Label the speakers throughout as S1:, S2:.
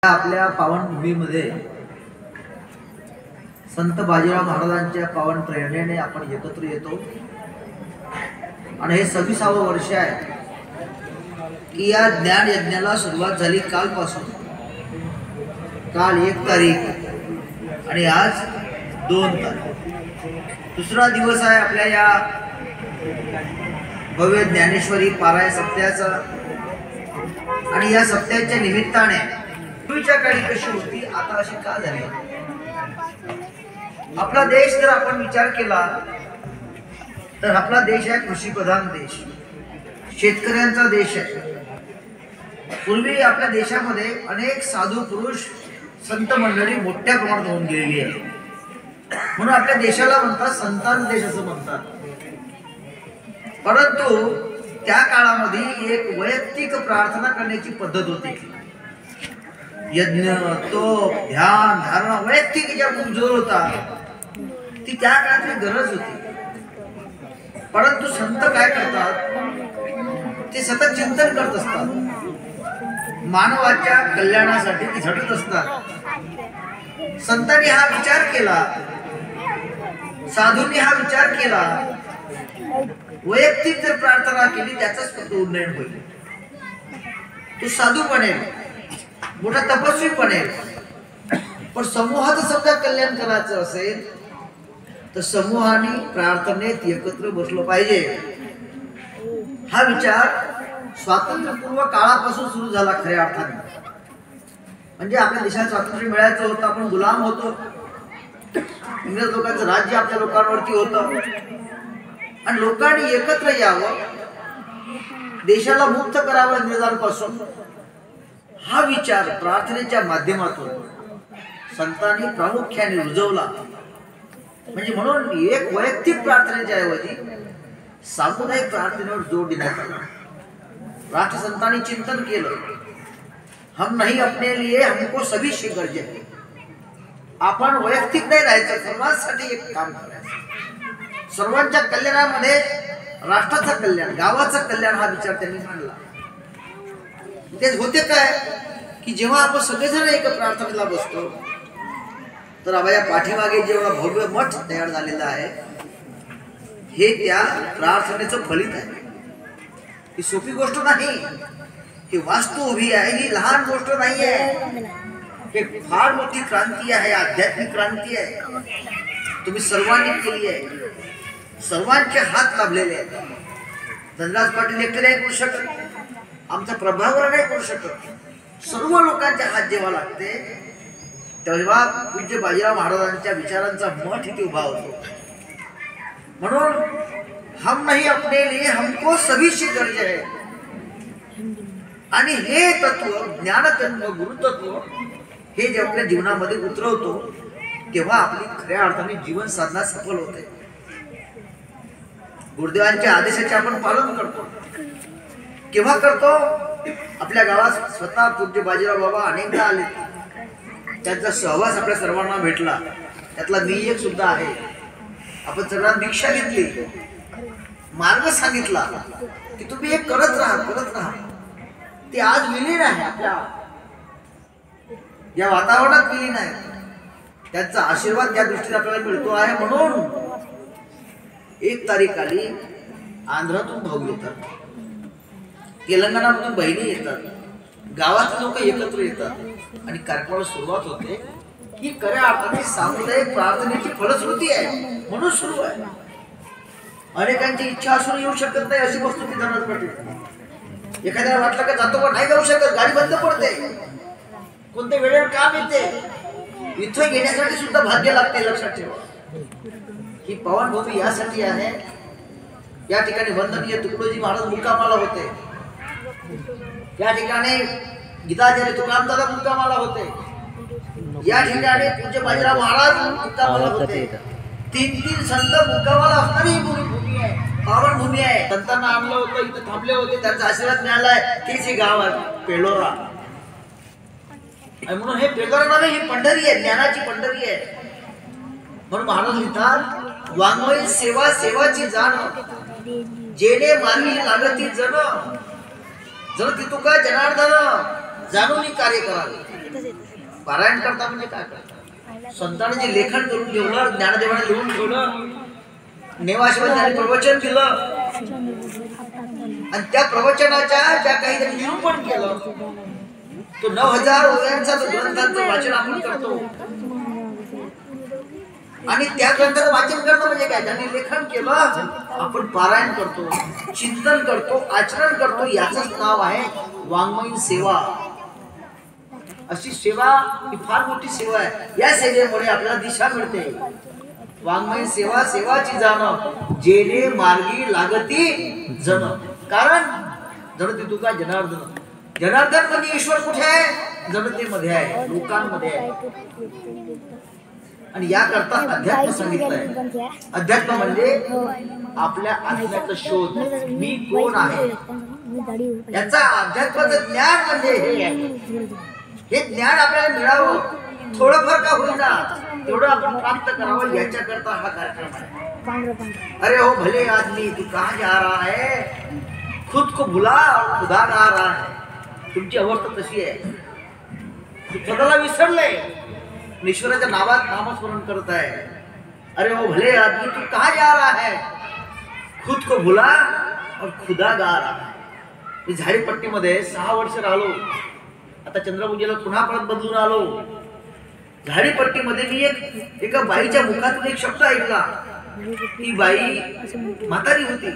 S1: आपल्या पावनभूमीमध्ये संत बाजीराव महाराजांच्या पावन प्रेरणेने आपण एकत्र येतो आणि हे 26वे वर्ष आहे की या ज्ञान यज्ञाला सुरुवात झाली कालपासून। काल 1 तारीख आणि आज 2 तारीख, दुसरा दिवस आहे आपल्या या भव्य ज्ञानेश्वरी पारायण सप्त्याचा। आणि या सप्त्याच्या निमित्ताने पूर्वीच्या काळी कशी होती आता अशी का झाली? आपला देश जर आपण विचार केला तर आपला देश आहे कृषीप्रधान देश, शेतकऱ्यांचा देश आहे। पूर्वी आपल्या देशामध्ये अनेक साधू पुरुष संत मंडळी मोठ्या प्रमाणात होऊन गेलेली आहे, म्हणून आपल्या देशाला म्हणतात संतान देश असं म्हणतात। परंतु त्या काळामध्ये एक वैयक्तिक प्रार्थना करण्याची पद्धत होती। यज्ञ, तप, ध्यान, धारणा वैयक्तिक ज्या खूप जोर होता ती त्या काळातली गरज होती। परंतु संत काय करतात, ते सतत चिंतन करत असतात, मानवाच्या कल्याणासाठी ते झटत असतात। संतांनी हा विचार केला, साधूंनी हा विचार केला, वैयक्तिक जर प्रार्थना केली त्याचाच फक्त उन्नयन होईल। तो साधू बनेल, मोठा तपस्वी बनेल, पण समूहाचं समजा कल्याण करायचं असेल तर समूहाने प्रार्थनेत एकत्र बसलो पाहिजे। हा विचार स्वातंत्र्यपूर्व काळापासून सुरू झाला खऱ्या अर्थाने। म्हणजे आपल्या देशात स्वातंत्र्य मिळायचं होतं, आपण गुलाम होतो, इंग्रज लोकांचं राज्य आपल्या लोकांवरती होतं आणि लोकांनी एकत्र यावं, देशाला मुक्त करावं इंग्रजांपासून। हा विचार प्रार्थनेच्या माध्यमातून संतांनी प्रामुख्याने रुजवला। म्हणजे म्हणून एक वैयक्तिक प्रार्थनेच्या ऐवजी सामुदायिक प्रार्थनेवर जोर देण्यात आला। राष्ट्रसंतांनी चिंतन केलं, हम नहीं अपने लिए हमको सभी से गरजे है। आपण वैयक्तिक नाही राहायचं, सर्वांसाठी एक काम करायचं, सर्वांच्या कल्याणामध्ये राष्ट्राचं कल्याण, गावाचं कल्याण हा विचार त्यांनी मांडला। तेच होते काय की जेव्हा आपण सगळेजण एक प्रार्थनेला बसतो तर आपल्या पाठीमागे जेव्हा भव्य मठ तयार झालेला आहे हे त्या प्रार्थनेचं फलित आहे। ही सोपी गोष्ट नाही, ही वास्तू उभी आहे, ही लहान गोष्ट नाही आहे, ही फार मोठी क्रांती आहे, आध्यात्मिक क्रांती आहे। तुम्ही सर्वांनी केली आहे, सर्वांचे हात लाभलेले आहेत। धनराज पाटील एकटे नाही करू शकत, आमचा प्रभावर नाही करू शकत, सर्व लोकांचे हात जेव्हा लागते तेव्हा पूज्य बाजीराव महाराजांच्या विचारांचा मठ इथे उभा होतो। म्हणून हम नहीं अपने लिए हमको सभी से गरजे है। आणि हे तत्व, ज्ञानतत्व, गुरुतत्व हे जे आपल्या जीवनामध्ये उतरवतो तेव्हा आपली खऱ्या अर्थाने जीवन साधना सफल होते। गुरुदेवांच्या आदेशाचे आपण पालन करतो, केव्हा करतो? आपल्या गावात स्वतः पूज्य बाजीराव बाबा अनेकदा आले, त्यांचा सहवास आपल्या सर्वांना भेटला, त्यातला मी एक सुद्धा आहे। आपण सगळ्यांना दीक्षा घेतली, मार्ग सांगितला की तुम्ही हे करत राहा, करत राहा। ते आज विलीन आहे, आपल्या या वातावरणात विलीन आहे, त्यांचा आशीर्वाद त्या दृष्टीने आपल्याला मिळतो आहे। म्हणून 1 तारीख आली, आंध्रातून भाऊ येतात, तेलंगणामधून बहिणी येतात, गावातले लोक एकत्र येतात आणि कार्यक्रमाला सुरुवात होते। ही खऱ्या अर्थाने सामुदायिक प्रार्थनेची फलश्रुती आहे, म्हणून सुरू आहे। अनेकांची इच्छा असून येऊ शकत नाही अशी वस्तू ती धनराज पाटील। एखाद्याला वाटलं का जातो पण नाही जाऊ शकत, गाडी बंद पडते, कोणत्या वेळेवर काम येते, इथं येण्यासाठी सुद्धा भाग्य लागते। लक्षात ठेवा, ही पावनभूमी यासाठी आहे। या ठिकाणी वंदनीय तुकडोजी महाराज मुक्कामाला होते, या ठिकाणी गीताचार्य तुकारामदादा मुक्कामाला होते, या ठिकाणी पूज्य बाजीराव महाराज मुक्कामाला होते। 3 संत मुक्कामाला असणारी ही भूमी आहे, पावन भूमी आहे। संतांना आणलं होतं, इथं थांबले होते, त्यांचा आशीर्वाद मिळालाय। तेच हे गाव आहे पेलोरा, म्हणून हे पेलोरा नव्हे, ही पंढरी आहे, ज्ञानाची पंढरी आहे। म्हणून महाराज लिहितात, वाङ्मयी सेवा सेवाची जाण, जेणे मानवी लागती जन, जन ती तुका जनार्दन, जाणून कार्य करावे। पारायण करता म्हणजे काय करता? संतांनी जे लेखन करून ठेवलं, ज्ञानदेवाने लिहून ठेवलं, नेवाशिवाय त्यांनी प्रवचन दिलं आणि त्या प्रवचनाच्या ज्या काही त्यांनी निरूपण केलं, तो 9000 ओव्यांचा ग्रंथांचं वाचन आपण करतो आणि त्या ग्रंथाचं वाचन करणं म्हणजे काय? ज्यांनी लेखन केलं आपण पारायण करतो, चिंतन करतो, आचरण करतो, याचंच नाव आहे वाङ्मयीन सेवा. अशी सेवा ही फार मोठी सेवा आहे. या सेवेमुळे आपल्याला दिशा मिळते. वाङ्मयीन सेवा सेवाची जाण जेणे मार्गी लागती जन. कारण जणती तुका जनार्दन. जनार्दन म्हणजे ईश्वर कुठे आहे? जनतेमध्ये आहे, लोकांमध्ये आहे. आणि याकरता अध्यात्म सांगितलंय. अध्यात्म म्हणजे आपल्या आत्म्याचा शोध, मी कोण आहे याचा अध्यात्माचं ज्ञान म्हणजे हे आहे. हे ज्ञान आपल्याला मिळावं, थोडंफार का होईना तेवढं आपण प्राप्त करावं, याच्याकरता हा कार्यक्रम आहे. अरे हो भले आदमी तू कहाँ जा रहा है, खुद को भुला और खुदा गा रहा है. तुमची अवस्था तशी आहे, तू स्वतःला विसरले, ईश्वराच्या नावात नामस्मरण करत आहे. अरे वो भले आदमी तू कहाँ जा रहा है, खुद को भुला और खुदा गा रहा है. मी झाडीपट्टीमध्ये 6 वर्ष राहिलो. आता चंद्रपूजेला पुन्हा परत बदलून आलो. झाडीपट्टीमध्ये मी एका बाईच्या मुखातून एक शब्द ऐकला. ती बाई म्हातारी होती.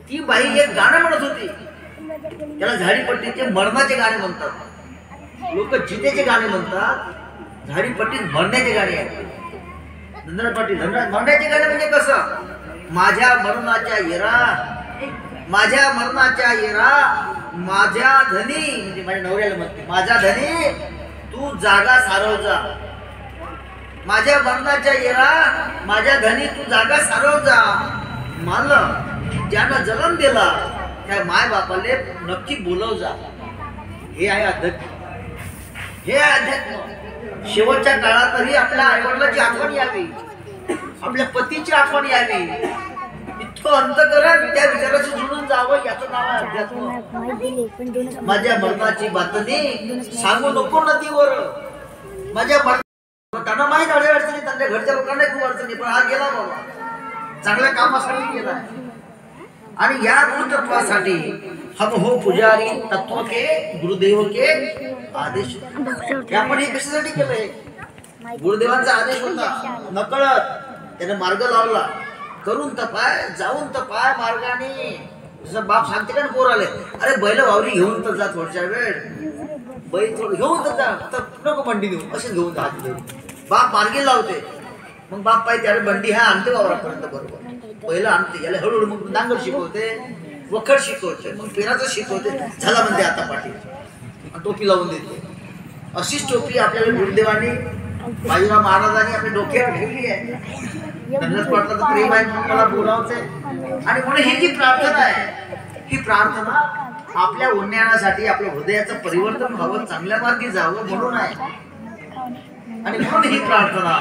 S1: ती बाई एक गाणं म्हणत होती. त्याला झाडीपट्टीचे मरणाचे गाणे म्हणतात. लोक जितेचे गाणे म्हणतात, झाडीपट्टीत मरण्याचे गाणे आहेत. मरण्याचे गाणे म्हणजे कसं? माझ्या मरणाच्या येरा, माझ्या मरणाच्या येरा, माझ्या धनी म्हणजे माझ्या नवऱ्याला म्हणते, माझ्या धनी तू जागा सारव जा. माझ्या मरणाच्या येरा, माझ्या धनी तू जागा सारव जा. मला ज्यानं जन्म दिला त्या माय बापाले नक्की बोलव जा. हे आहे अध्यात्म. हे अध्यात्म. शेवटच्या काळातही आपल्या आईवडिलांची आठवण यावी, आपल्या पतीची आठवण यावी, इतकं अंतःकरण त्या विचाराशी जुळून जावं, याचं नाव आहे अध्यात्म. माझ्या मरणाची बातमी सांगू नको नदीवर. माझ्या त्यांना माहीत अडचणी, त्यांच्या घरच्या लोकांना खूप अडचणी, पण हा गेला बाबा, चांगल्या कामासाठी गेला. आणि या गुरुतत्वासाठी हम हो पुजारी तत्व के गुरुदेव के आदेश. आपण हे कशासाठी केलंय? गुरुदेवांचा आदेश होता, नकळत त्याने मार्ग लावला. करून तपाय, जाऊन तपाय मार्गाने. जसं बाप सांगते का पोर आले, अरे बैल वावरी घेऊन तर जा थोडच्या वेळ, बैल थोडं घेऊन तर जा, तर नको बंडी घेऊन, असे घेऊन जा. बाप मार्गी लावते. मग बाप पाहिजे त्यावेळी बंडी हा आणते वावरापर्यंत बरोबर, पहिलं आणते. याला हळूहळू मग नांगर शिकवते, वखर शिकवते, मग पेराचं शिकवते. झाला म्हणते आता पाठी, टोपी लावून देते. अशीच टोपी आपल्याला गुरुदेवांनी, बाजीराव महाराजांनी आपल्या डोक्यावर ठेवली आहे. त्यांनाच वाटलं तर प्रेम आहे म्हणून मला बोलावते. आणि म्हणून ही जी प्रार्थना आहे, ही प्रार्थना आपल्या उन्नयनासाठी, आपल्या हृदयाचं परिवर्तन व्हावं, चांगल्या मार्गी जावं म्हणून आहे. आणि म्हणून ही प्रार्थना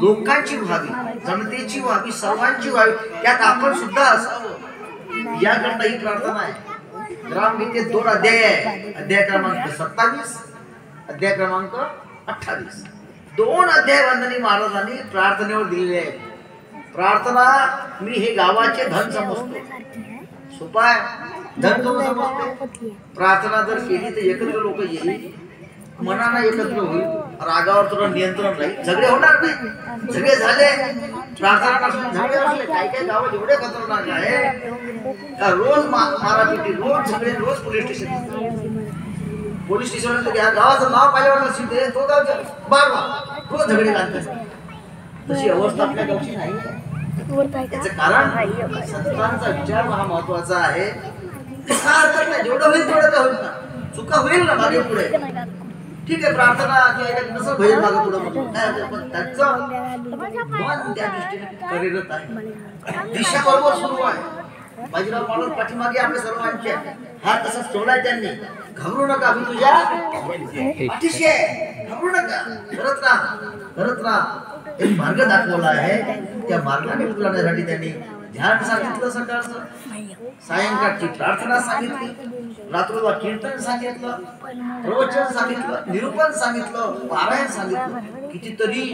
S1: लोकांची व्हावी, जनतेची व्हावी, सर्वांची व्हावी, त्यात आपण सुद्धा असावं, याकरता ही प्रार्थना आहे. ग्रामगीतेत 2 अध्याय आहे. अध्याय क्रमांक 27, अध्याय क्रमांक 28. 2 अध्याय वंदनी महाराजांनी प्रार्थनेवर दिलेले आहेत. प्रार्थना मी हे गावाचे धन समजतो. सोपा आहे, धन करून समजते. प्रार्थना जर केली तर एकत्र लोक येईल, मनाला एकत्र होईल, रागावर तुला नियंत्रण राहील, झगडे होणार नाही. झगडे झाले, प्रार्थना नसून झगडे असले. काही काही गावात एवढे खतरनाक आहे का रोज मारापिटी, रोज झगडे, रोज पोलीस स्टेशन. पोलीस स्टेशन गावाचं नाव पाहिल्यावर तो गावच्या बार रोज झगडे घालतात. तशी अवस्था आपल्या गावची नाही. याचं कारण संतांचा विचार हा महत्वाचा आहे. जेवढं होईल तेवढं का होईल ना, चुका होईल ना मागे पुढे, ठीक आहे. प्रार्थना कसं भजन मागे पुढे म्हणून पण त्याचं मन त्या दृष्टीने कार्यरत आहे, दिशा बरोबर सुरू आहे. बाजीराव महाराज पाठीमागे आपल्या सर्वांचे हा तसाच सोडाय त्यांनी. घाबरू नका, मी तुझ्या पाठीशी आहे, घाबरू नका, करत राहा, करत राहा. एक मार्ग दाखवला आहे, त्या मार्गाने उतरण्यासाठी त्यांनी ध्यान सांगितलं सकाळचं, सायंकाळची प्रार्थना सांगितली, रात्रीला कीर्तन सांगितलं, प्रवचन सांगितलं, निरूपण सांगितलं, पारायण सांगितलं, कितीतरी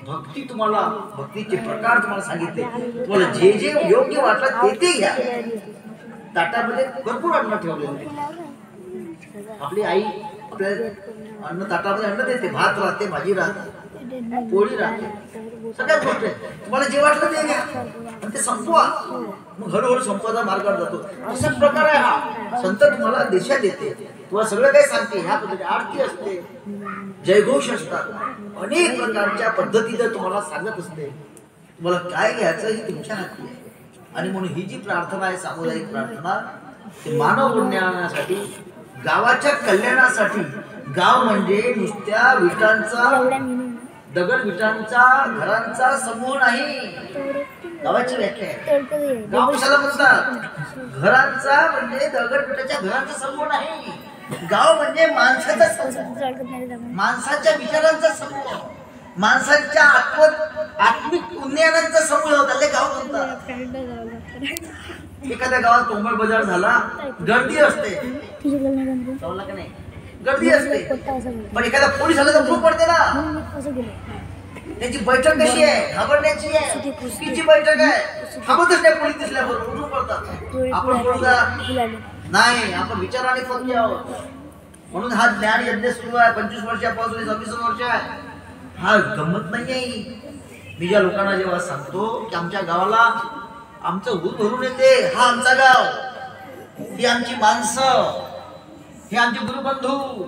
S1: भक्ती तुम्हाला, भक्तीचे प्रकार तुम्हाला सांगितले. तुम्हाला जे जे योग्य वाटलं ते ते घ्या. ताटामध्ये भरपूर अन्न ठेवलेलं. आपली आई आपल्या अन्न ताटामध्ये अन्न देते, भात राहते, भाजी राहते, पोळी राहते, सगळ्या गोष्टी. तुम्हाला जे वाटलं ते घ्या आणि ते संपवा. मग हळूहळू संपवाचा मार्गावर जातो. असाच प्रकार आहे हा. संत तुम्हाला दिशा देते, तुम्हाला सगळं काही सांगते. ह्या पद्धतीने आरती असते, जयघोष असतात, अनेक प्रकारच्या पद्धतीने तुम्हाला सांगत असते. तुम्हाला काय घ्यायचं हे तुमच्या हाती आहे. आणि म्हणून ही जी प्रार्थना आहे, सामुदायिक प्रार्थना, ती मानव उन्नयनासाठी, गावाच्या कल्याणासाठी. गाव म्हणजे नुसत्या विटांचा, दगड विटांचा घरांचा समूह नाही. गावाची व्याख्या आहे. गाव कशाला म्हणतात? घरांचा म्हणजे दगड विटाच्या घरांचा समूह नाही. गाव म्हणजे माणसाचा समूह, माणसाच्या विचारांचा समूह, माणसाच्या आत्मिक उन्नयनांचा समूह, त्याला गाव म्हणतात. एखाद्या गावात कोंबड बाजार झाला, गर्दी असते, गर्दी असते, पण एखादा पोलीस आला तर फूट पडते ना. त्याची बैठक कशी आहे? घाबरण्याची आहे, चुकीची बैठक आहे. थांबतच नाही, पोलीस दिसल्याबरोबर उठून पडतात. आपण बोलता नाही, आपण विचाराने फक्त आहोत. म्हणून हा ज्ञान यज्ञ सुरू आहे. 25 वर्षापासून 26 वर्ष आहे. हा गंमत नाही आहे. मी ज्या लोकांना जेव्हा सांगतो की आमच्या गावाला आमचं ऊर भरून येते, हा आमचा गाव, ही आमची माणसं, हे आमचे गुरुबंधू,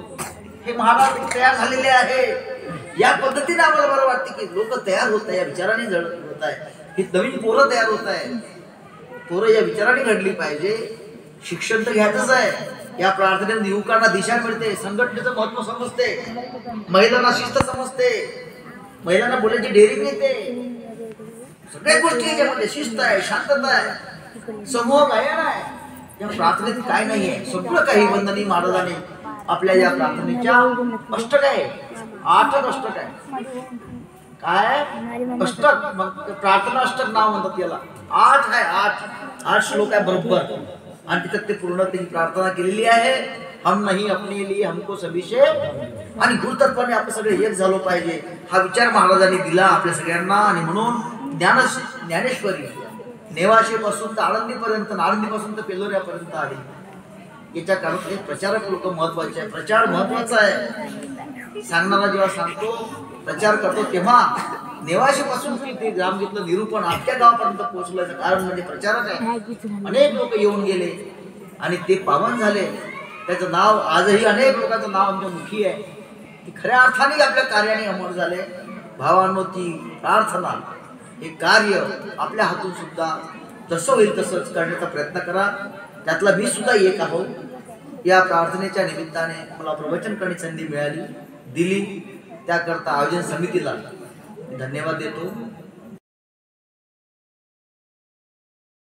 S1: हे महाराज तयार झालेले आहे, या पद्धतीने आम्हाला बरं वाटते की लोक तयार होत आहे, या विचाराने होत आहे. ही नवीन पोरं तयार होत आहे. पोरं या विचाराने घडली पाहिजे. शिक्षण तर घ्यायचंच आहे. या प्रार्थनेने युवकांना दिशा मिळते, संघटनेचं महत्व समजते, महिलांना शिस्त समजते, महिलांना बोलायची डेअरिंग येते. सगळ्या गोष्टी याच्यामध्ये शिस्त आहे, शांतता आहे, समूह गायन आहे. या प्रार्थनेत काय नाहीये, सगळं काही वंदनी महाराजांनी आपल्या या प्रार्थनेच्या अष्टक आहे, 8 अष्टक आहे. काय अष्टक? प्रार्थना अष्टक नाव म्हणतात याला. 8 आहे, 8 श्लोक आहे बरोबर. आणि तिथं ते पूर्ण त्यांनी प्रार्थना केलेली आहे. हम नहीं अपने लिए हमको सभी से, आणि गुरुतत्वाने आपण सगळे एक झालो पाहिजे, हा विचार महाराजांनी दिला आपल्या सगळ्यांना. आणि म्हणून ज्ञानेश्वरी नेवाशेपासून तर आळंदीपर्यंत, आळंदीपासून तर पेलोऱ्यापर्यंत आली. याच्या काळात प्रचारक लोक महत्वाचे आहे. प्रचार महत्वाचा आहे. सांगणारा जेव्हा सांगतो, प्रचार करतो, तेव्हा नेवाशेपासून ते ग्राम घेतलं, निरूपण आपल्या गावापर्यंत पोहोचल्याचं कारण म्हणजे प्रचारक आहे. अनेक लोक येऊन गेले आणि ते पावन झाले. त्याचं नाव आजही अनेक लोकांचं नाव आमच्या मुखी आहे. ती खऱ्या अर्थाने आपल्या कार्याने अमर झाले. भावांनो, ती प्रार्थना, हे कार्य आपल्या हातून सुद्धा जसं होईल तसंच करण्याचा प्रयत्न करा. त्यातला मी सुद्धा एक आहो. या प्रार्थनेच्या निमित्ताने मला प्रवचन करण्याची संधी मिळाली, दिली, त्याकरता आयोजन समितीला धन्यवाद देतो.